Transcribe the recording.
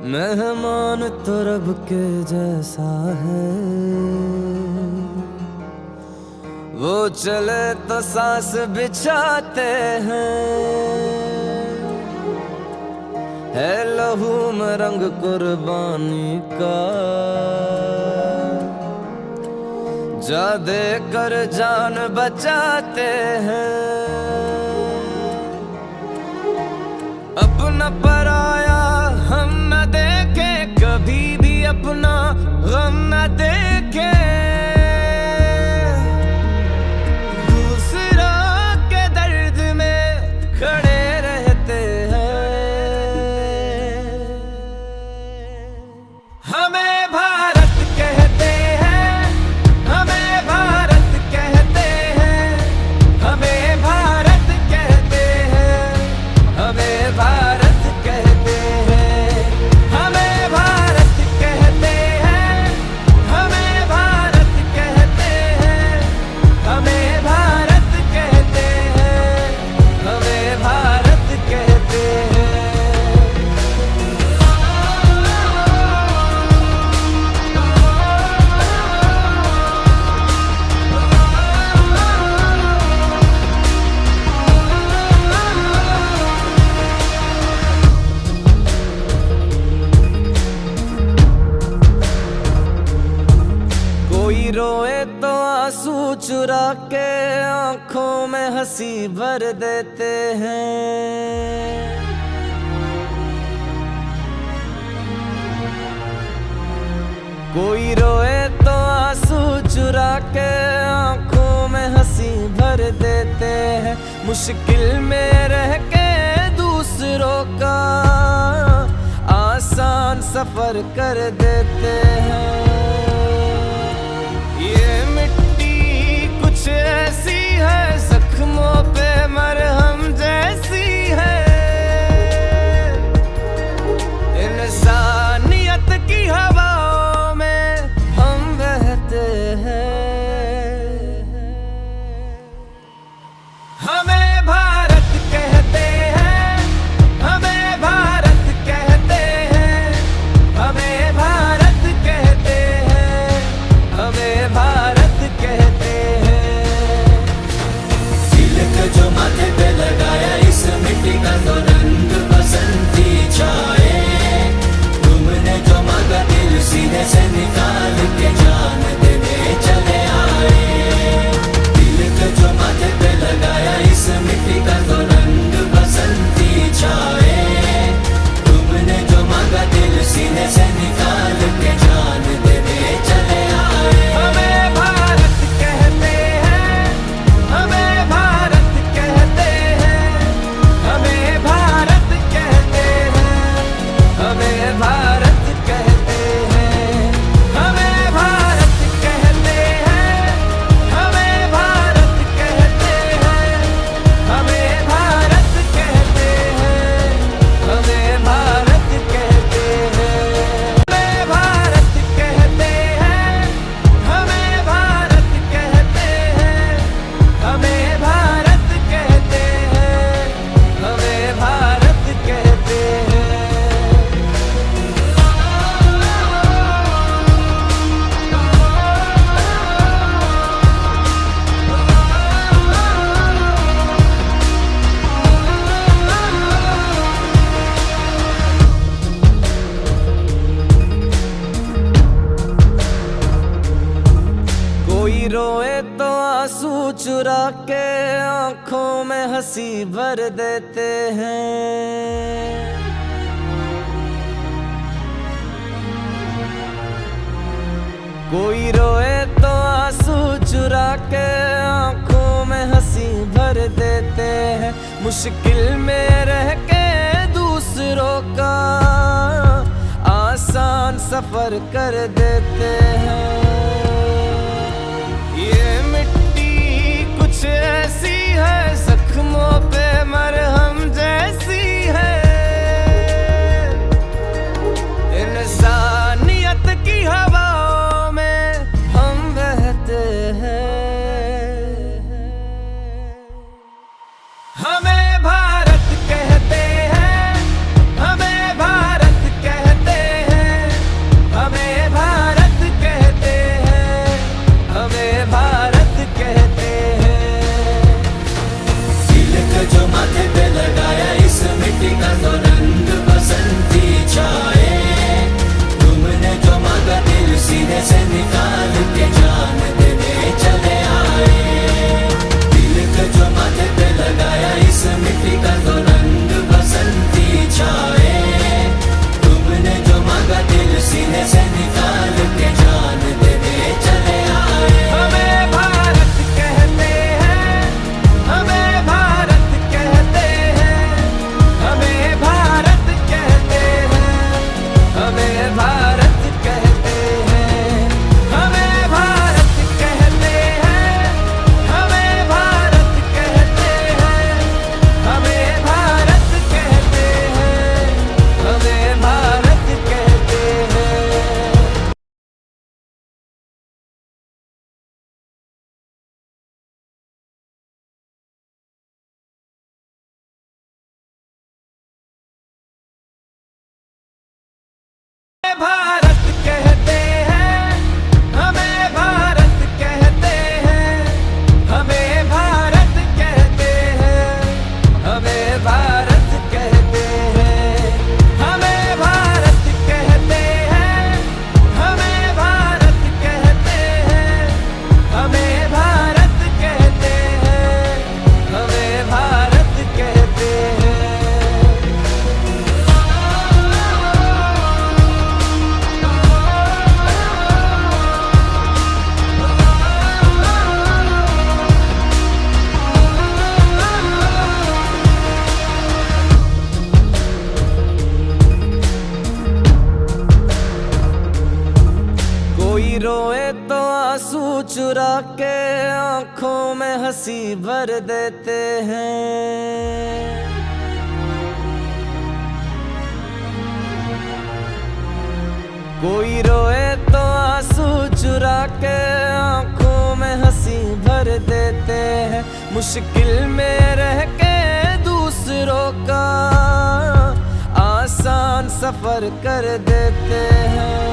मेहमान तो रब के जैसा है, वो चले तो सांस बिछाते हैं। है लहू में रंग कुर्बानी का, जा दे कर जान बचाते हैं। अपना पराया हम न देखे, कभी भी अपना गम न देखे। दूसरा के दर्द में खड़े रहते हैं। हमें भारत कहते हैं, हमें भारत कहते हैं, हमें भारत कहते हैं, हमें भारत कहते हैं, हमें भारत कहते हैं, हमें भारत कहते हैं, हमें भारत कहते हैं, हमें भारत कहते हैं। कोई रोए तो आंसू चुरा के आंखों में हंसी भर देते हैं। कोई रोए तो आंसू चुरा के आंखों में हंसी भर देते हैं। मुश्किल में रह के दूसरों का आसान सफर कर देते हैं। ये मिट्टी कुछ ऐसी है, जख्मों पे मरहम जैसी है। इंसानियत की हवाओं में हम बहते हैं। हमें भारत कहते हैं, हमें भारत कहते हैं, हमें भारत कहते हैं, हमें भारत कहते हैं। तिलक जो माथे पे लगाया, इस मिट्टी का तो रंग बसंती छाए। तुमने जो मांगा दिल सीने से निकाल के जान देने चले आए। तिलक जो माथे पे लगाया, इस मिट्टी का तो रंग बसंती छाए। तुमने जो मांगा दिल सीने से निकाल के जान देने चले आए। हमें भारत कहते हैं, हमें भारत कहते हैं, हमें भारत कहते हैं, हमें भारत कहते हैं, हमें भारत कहते हैं, हमें भारत कहते हैं, हमें भारत कहते हैं, हमें भारत कहते हैं, हमें भारत कहते हैं, हमें भारत कहते हैं, हमें भारत कहते हैं, हमें भारत कहते हैं। कोई रोए तो आंसू चुरा के आंखों में हंसी भर देते हैं। कोई रोए तो आंसू चुरा के आंखों में हंसी भर देते हैं। मुश्किल में रह के दूसरों का आसान सफर कर देते हैं। ये मिट्टी कुछ ऐसी है, जख्मों पे मरहम जैसी है। इंसानियत की हवाओं में हम बहते हैं। हमें भारत कहते हैं, हमें भारत कहते कोई रोए तो आंसू चुरा के आंखों में हंसी भर देते हैं। कोई रोए तो आंसू चुरा के आंखों में हंसी भर देते हैं। मुश्किल में रह के दूसरों का आसान सफर कर देते हैं।